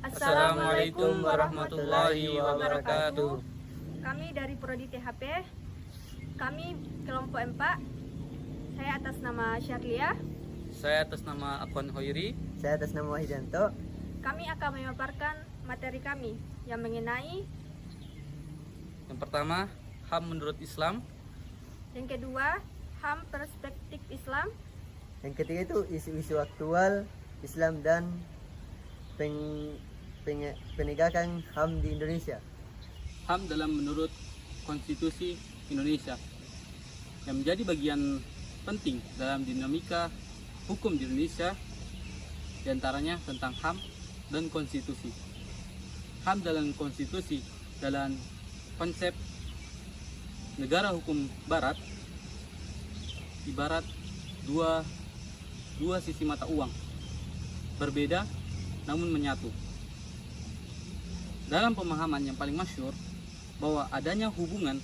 Assalamualaikum warahmatullahi wabarakatuh. Kami dari Prodi THP, kami kelompok 4. Saya atas nama Syarlia. Saya atas nama Afwan Hoiri. Saya atas nama Wahidanto. Kami akan memaparkan materi kami yang mengenai Yang pertama, HAM menurut Islam. yang kedua, HAM perspektif Islam. Yang ketiga itu isu-isu aktual Islam dan penegakan HAM di Indonesia. HAM dalam menurut Konstitusi Indonesia yang menjadi bagian penting dalam dinamika hukum di Indonesia, diantaranya tentang HAM dan konstitusi. HAM dalam konstitusi dalam konsep negara hukum barat ibarat dua sisi mata uang, berbeda namun menyatu. Dalam pemahaman yang paling masyhur bahwa adanya hubungan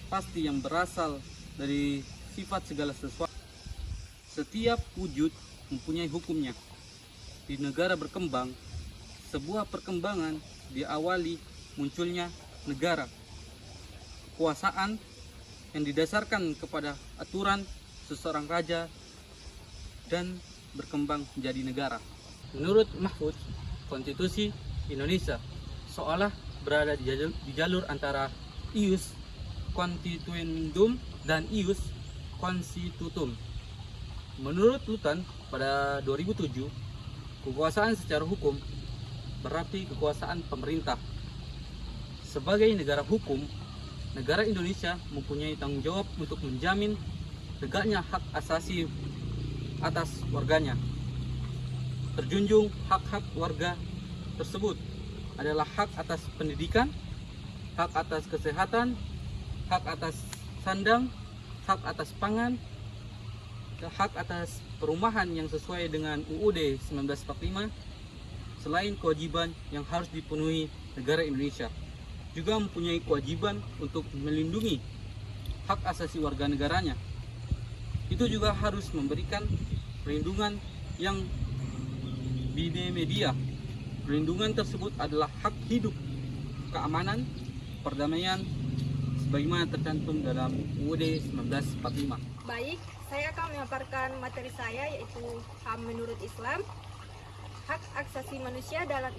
pasti yang berasal dari sifat segala sesuatu. Setiap wujud mempunyai hukumnya. Di negara berkembang, sebuah perkembangan diawali munculnya negara. Kekuasaan yang didasarkan kepada aturan seseorang raja dan berkembang menjadi negara. Menurut Mahfud, Konstitusi Indonesia seolah berada di jalur antara ius constituendum dan ius constitutum. Menurut Lutan pada 2007, kekuasaan secara hukum berarti kekuasaan pemerintah. Sebagai negara hukum, negara Indonesia mempunyai tanggung jawab untuk menjamin tegaknya hak asasi atas warganya. Terjunjung hak-hak warga tersebut adalah hak atas pendidikan, hak atas kesehatan, hak atas sandang, hak atas pangan, hak atas perumahan yang sesuai dengan UUD 1945. Selain kewajiban yang harus dipenuhi negara Indonesia, juga mempunyai kewajiban untuk melindungi hak asasi warga negaranya. Itu juga harus memberikan perlindungan yang bine media. Perlindungan tersebut adalah hak hidup, keamanan, perdamaian, sebagaimana tercantum dalam UUD 1945. Baik, saya akan memaparkan materi saya yaitu HAM menurut Islam. Hak asasi manusia dalam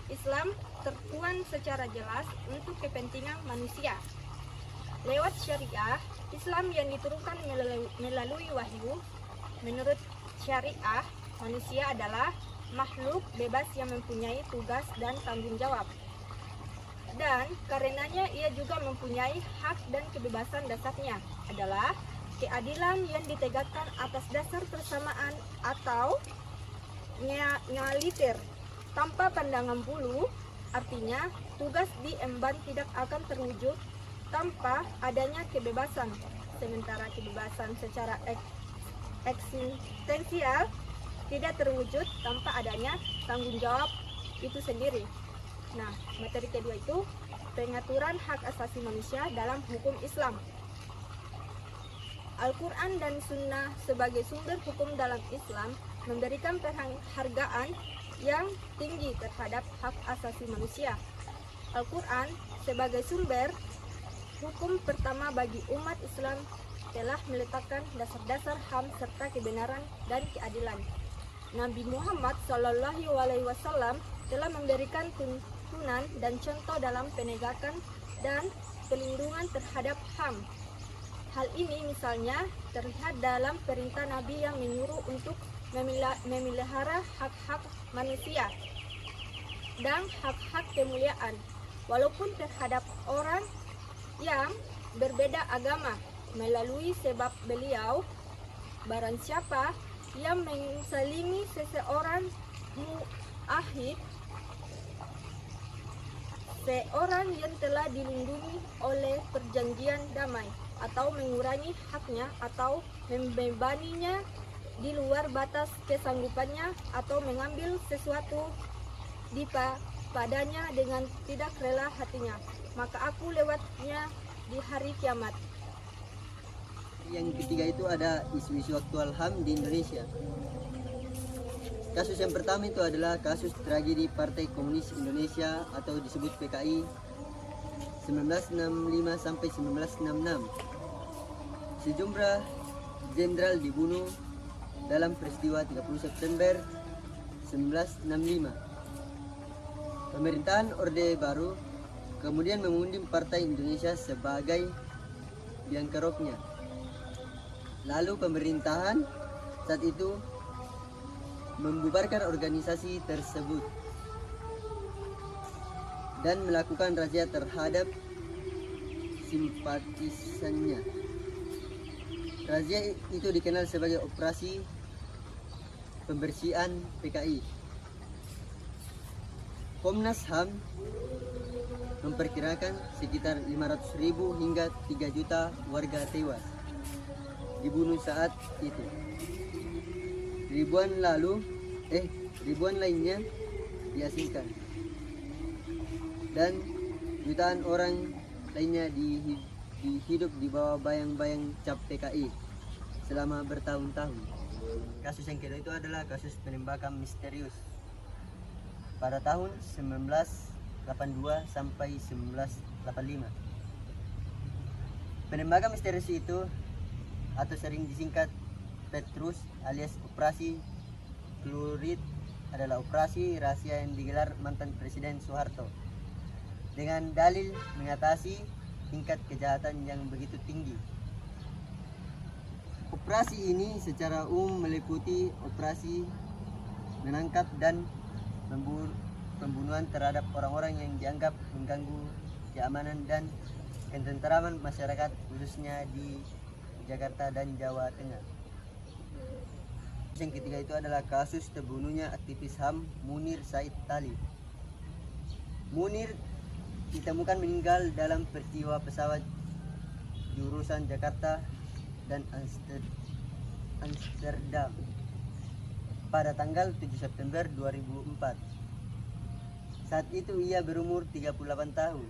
Islam tertuang secara jelas untuk kepentingan manusia. Lewat syariah, Islam yang diturunkan melalui wahyu, menurut syariah, manusia adalah makhluk bebas yang mempunyai tugas dan tanggung jawab. Dan karenanya ia juga mempunyai hak dan kebebasan dasarnya adalah keadilan yang ditegakkan atas dasar persamaan atau egaliter tanpa pandangan bulu. Artinya tugas diemban tidak akan terwujud tanpa adanya kebebasan, sementara kebebasan secara eksistensial tidak terwujud tanpa adanya tanggung jawab itu sendiri. Nah, materi kedua itu pengaturan hak asasi manusia dalam hukum Islam. Al-Quran dan Sunnah sebagai sumber hukum dalam Islam memberikan penghargaan yang tinggi terhadap hak asasi manusia. Al-Quran sebagai sumber hukum pertama bagi umat Islam telah meletakkan dasar-dasar HAM serta kebenaran dan keadilan. Nabi Muhammad SAW telah memberikan tuntunan dan contoh dalam penegakan dan pelindungan terhadap HAM. Hal ini misalnya terlihat dalam perintah Nabi yang menyuruh untuk memelihara hak-hak manusia dan hak-hak kemuliaan, walaupun terhadap orang yang berbeda agama, melalui sebab beliau, barang siapa yang menzalimi seseorang muahid, seorang yang telah dilindungi oleh perjanjian damai, atau mengurangi haknya atau membebaninya di luar batas kesanggupannya, atau mengambil sesuatu padanya dengan tidak rela hatinya, maka aku lewatnya di hari kiamat. Yang ketiga itu ada isu-isu aktual HAM di Indonesia. Kasus yang pertama itu adalah kasus tragedi Partai Komunis Indonesia atau disebut PKI 1965 sampai 1966. Sejumlah jenderal dibunuh dalam peristiwa 30 September 1965. Pemerintahan Orde Baru kemudian mengundi Partai Indonesia sebagai biang keroknya. Lalu pemerintahan saat itu membubarkan organisasi tersebut dan melakukan razia terhadap simpatisannya. Razia itu dikenal sebagai operasi pembersihan PKI. Komnas HAM memperkirakan sekitar 500.000 hingga 3 juta warga tewas dibunuh saat itu. Ribuan lainnya diasingkan dan jutaan orang lainnya hidup di bawah bayang-bayang cap PKI selama bertahun-tahun. Kasus yang kedua itu adalah kasus penembakan misterius pada tahun 1982 sampai 1985. Penembakan misterius itu atau sering disingkat Petrus alias Operasi Klurit adalah operasi rahasia yang digelar mantan Presiden Soeharto dengan dalil mengatasi tingkat kejahatan yang begitu tinggi. Operasi ini secara umum meliputi operasi menangkap dan pembunuhan terhadap orang-orang yang dianggap mengganggu keamanan dan ketentraman masyarakat, khususnya di Jakarta dan Jawa Tengah. Yang ketiga itu adalah kasus terbunuhnya aktivis HAM Munir Said Talib. Munir ditemukan meninggal dalam peristiwa pesawat jurusan Jakarta dan Amsterdam pada tanggal 7 September 2004. Saat itu ia berumur 38 tahun.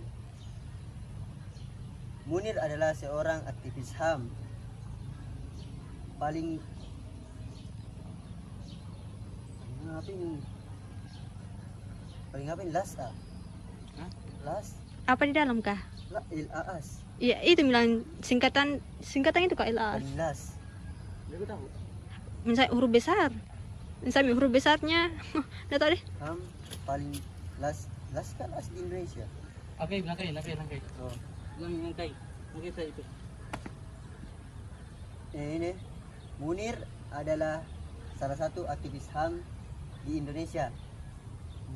Munir adalah seorang aktivis HAM paling las Apa di dalam kah? LAS Iya, itu bilang singkatan itu kak LAS. paling las Misalnya huruf besar. Misalnya huruf besarnya. Nggak tahu deh. HAM paling las kan las di Indonesia. Oke, langkai. Oh. Langkai saya itu. Ini Munir adalah salah satu aktivis HAM di Indonesia.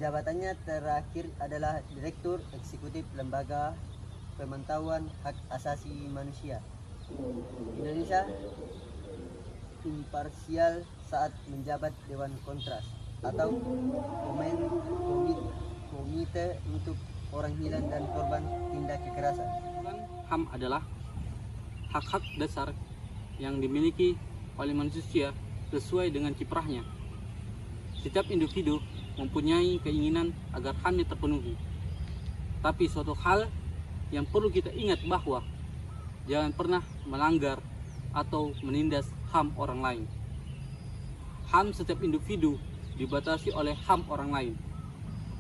Jabatannya terakhir adalah Direktur Eksekutif Lembaga Pemantauan Hak Asasi Manusia Indonesia imparsial saat menjabat Dewan Kontras atau Komite untuk Orang Hilang dan Korban Tindak Kekerasan. HAM adalah hak-hak dasar yang dimiliki oleh manusia sesuai dengan kiprahnya. Setiap individu mempunyai keinginan agar HAM-nya terpenuhi. Tapi suatu hal yang perlu kita ingat bahwa jangan pernah melanggar atau menindas HAM orang lain. HAM setiap individu dibatasi oleh HAM orang lain.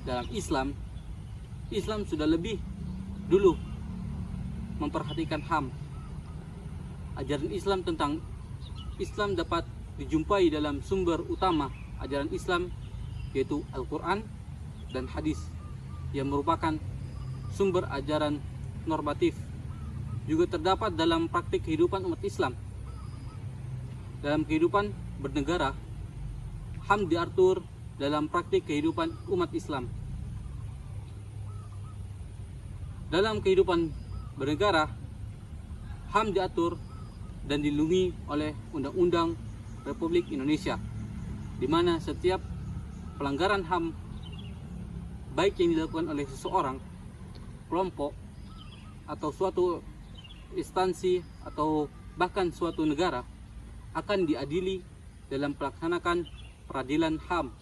Dalam Islam sudah lebih dulu memperhatikan HAM. Ajaran Islam tentang Islam dapat dijumpai dalam sumber utama ajaran Islam, yaitu Al-Quran dan hadis, yang merupakan sumber ajaran normatif. Juga terdapat dalam praktik kehidupan umat Islam. Dalam kehidupan bernegara, HAM diatur dalam praktik kehidupan umat Islam. Dalam kehidupan bernegara, HAM diatur dan dilindungi oleh Undang-Undang Republik Indonesia, di mana setiap pelanggaran HAM baik yang dilakukan oleh seseorang, kelompok, atau suatu instansi atau bahkan suatu negara akan diadili dalam melaksanakan peradilan HAM.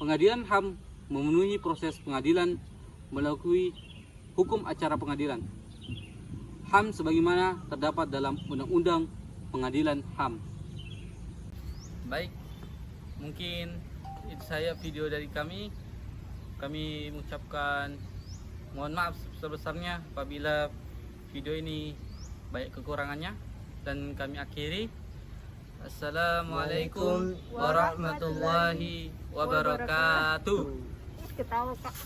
Pengadilan HAM memenuhi proses pengadilan melalui hukum acara pengadilan. HAM sebagaimana terdapat dalam Undang-Undang Pengadilan HAM. Baik, mungkin itu saya video dari kami. Kami mengucapkan mohon maaf sebesar-besarnya apabila video ini banyak kekurangannya, dan kami akhiri. Assalamualaikum warahmatullahi wabarakatuh. Ketawa Kak.